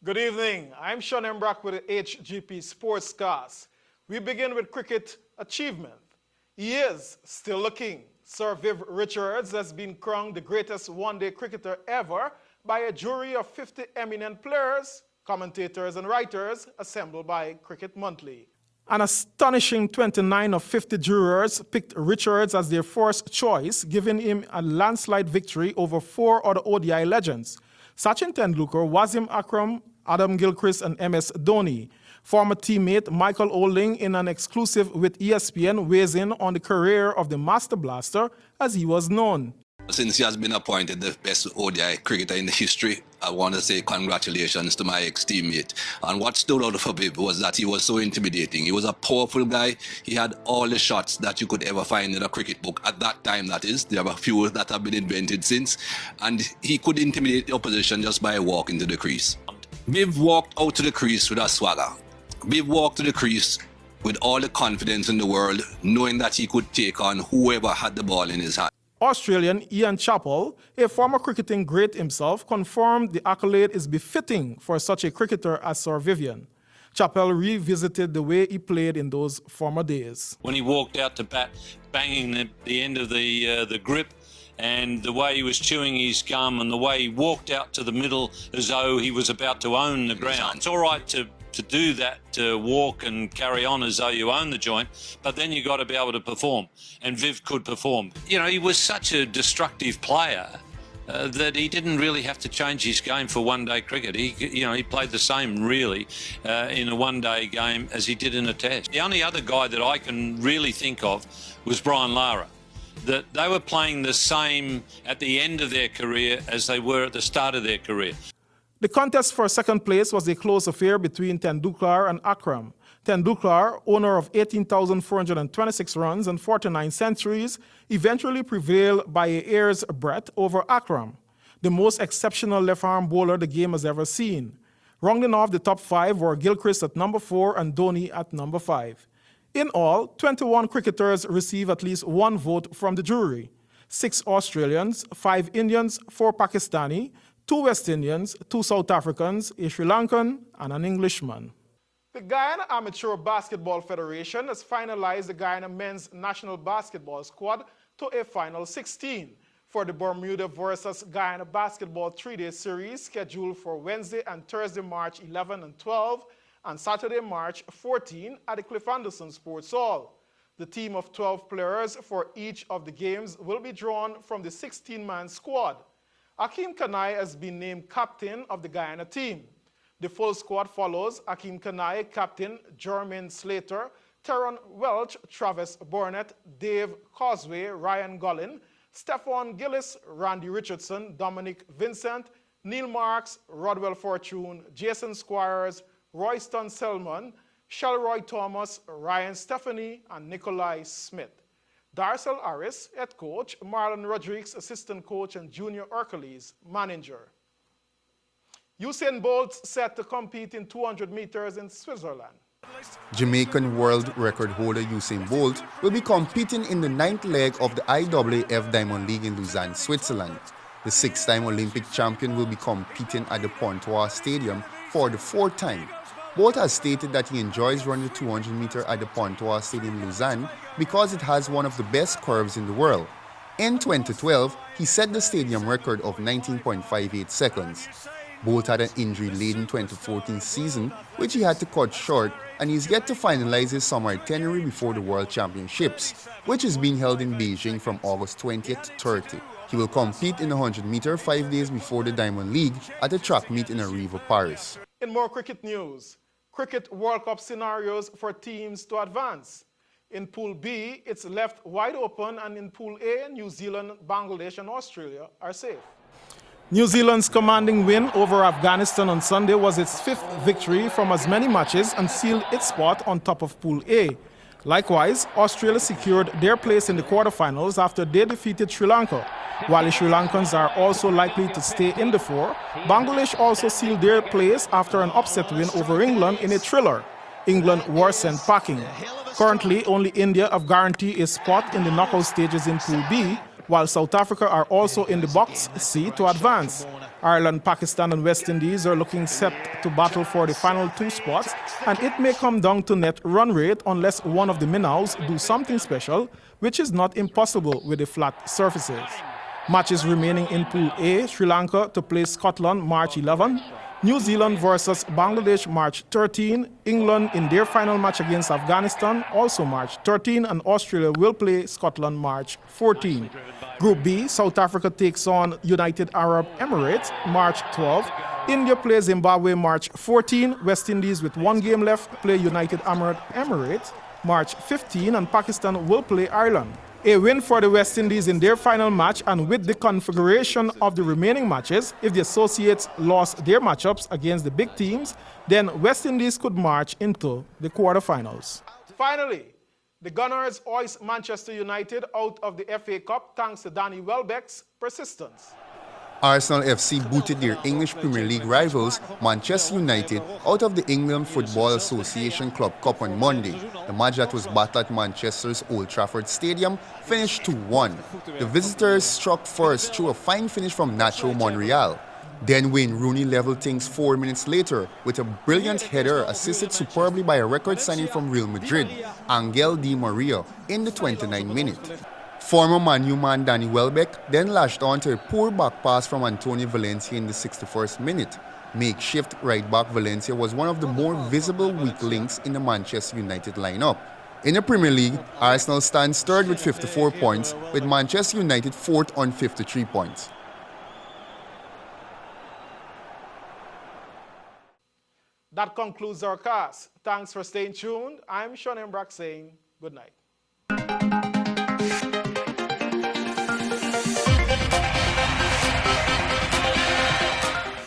Good evening. I'm Sean Embrock with the HGP Sportscast. We begin with cricket achievement. He is still the king. Sir Viv Richards has been crowned the greatest one-day cricketer ever by a jury of 50 eminent players, commentators and writers assembled by Cricket Monthly. An astonishing 29 of 50 jurors picked Richards as their first choice, giving him a landslide victory over 4 other ODI legends: Sachin Tendulkar, Wasim Akram, Adam Gilchrist, and MS Dhoni. Former teammate Michael Olding, in an exclusive with ESPN, weighs in on the career of the Master Blaster, as he was known. Since he has been appointed the best ODI cricketer in the history, I want to say congratulations to my ex-teammate. And what stood out for Viv was that he was so intimidating. He was a powerful guy. He had all the shots that you could ever find in a cricket book. At that time, that is. There are a few that have been invented since. And he could intimidate the opposition just by walking to the crease. Viv walked out to the crease with a swagger. Viv walked to the crease with all the confidence in the world, knowing that he could take on whoever had the ball in his hand. Australian Ian Chappell, a former cricketing great himself, confirmed the accolade is befitting for such a cricketer as Sir Vivian. Chappell revisited the way he played in those former days. When he walked out to bat, banging the end of the grip, and the way he was chewing his gum and the way he walked out to the middle as though he was about to own the ground. It's all right to do that, to walk and carry on as though you own the joint, but then you got to be able to perform, and Viv could perform. You know, he was such a destructive player that he didn't really have to change his game for one-day cricket. He played the same really in a one-day game as he did in a test. The only other guy that I can really think of was Brian Lara. That they were playing the same at the end of their career as they were at the start of their career. The contest for second place was a close affair between Tendulkar and Akram. Tendulkar, owner of 18,426 runs and 49 centuries, eventually prevailed by a hair's breadth over Akram, the most exceptional left-arm bowler the game has ever seen. Rounding off the top 5 were Gilchrist at number 4 and Dhoni at number 5. In all, 21 cricketers receive at least one vote from the jury: 6 Australians, 5 Indians, 4 Pakistani, 2 West Indians, 2 South Africans, a Sri Lankan, and an Englishman. The Guyana Amateur Basketball Federation has finalized the Guyana men's national basketball squad to a final 16 for the Bermuda versus Guyana basketball 3-day series scheduled for Wednesday and Thursday, March 11 and 12, and Saturday, March 14 at the Cliff Anderson Sports Hall. The team of 12 players for each of the games will be drawn from the 16-man squad. Akeem Kanai has been named captain of the Guyana team. The full squad follows Akeem Kanai, captain Jermaine Slater, Teron Welch, Travis Burnett, Dave Causeway, Ryan Gullin, Stephon Gillis, Randy Richardson, Dominic Vincent, Neil Marks, Rodwell Fortune, Jason Squires, Royston Selman, Shelroy Thomas, Ryan Stephanie, and Nikolai Smith. Darcel Harris, head coach, Marlon Rodriguez, assistant coach, and Junior Hercules, manager. Usain Bolt set to compete in 200 meters in Switzerland. Jamaican world record holder Usain Bolt will be competing in the 9th leg of the IAAF Diamond League in Lausanne, Switzerland. The 6-time Olympic champion will be competing at the Pontoise Stadium for the 4th time. Bolt has stated that he enjoys running the 200 meter at the Pontoise Stadium in Lausanne because it has one of the best curves in the world. In 2012, he set the stadium record of 19.58 seconds. Bolt had an injury-laden 2014 season, which he had to cut short, and he's yet to finalize his summer itinerary before the World Championships, which is being held in Beijing from August 20th to 30th. He will compete in the 100 meter 5 days before the Diamond League at a track meet in Arriva, Paris. In more cricket news, Cricket World Cup scenarios for teams to advance. In Pool B, it's left wide open, and in Pool A, New Zealand, Bangladesh, and Australia are safe. New Zealand's commanding win over Afghanistan on Sunday was its 5th victory from as many matches and sealed its spot on top of Pool A. Likewise, Australia secured their place in the quarterfinals after they defeated Sri Lanka. While the Sri Lankans are also likely to stay in the 4, Bangladesh also sealed their place after an upset win over England in a thriller. England were sent packing. Currently, only India have guaranteed a spot in the knockout stages in Pool B, while South Africa are also in the box C to advance. Ireland, Pakistan and West Indies are looking set to battle for the final 2 spots, and it may come down to net run rate unless one of the Minnows do something special, which is not impossible with the flat surfaces. Matches remaining in Pool A: Sri Lanka to play Scotland March 11, New Zealand versus Bangladesh March 13, England in their final match against Afghanistan also March 13, and Australia will play Scotland March 14. Group B: South Africa takes on United Arab Emirates March 12, India plays Zimbabwe March 14, West Indies with 1 game left play United Arab Emirates March 15, and Pakistan will play Ireland. A win for the West Indies in their final match, and with the configuration of the remaining matches, if the associates lost their matchups against the big teams, then West Indies could march into the quarterfinals. Finally, the Gunners hoist Manchester United out of the FA Cup thanks to Danny Welbeck's persistence. Arsenal FC booted their English Premier League rivals, Manchester United, out of the England Football Association Club Cup on Monday. The match that was battled at Manchester's Old Trafford Stadium finished 2-1. The visitors struck first through a fine finish from Nacho Monreal. Then Wayne Rooney leveled things 4 minutes later with a brilliant header assisted superbly by a record signing from Real Madrid, Angel Di Maria, in the 29th minute. Former Man U man Danny Welbeck then lashed on to a poor back pass from Antonio Valencia in the 61st minute. Makeshift right-back Valencia was one of the more visible weak links in the Manchester United lineup. In the Premier League, Arsenal stands third with 54 points, with Manchester United fourth on 53 points. That concludes our cast. Thanks for staying tuned. I'm Sean Embrock saying good night.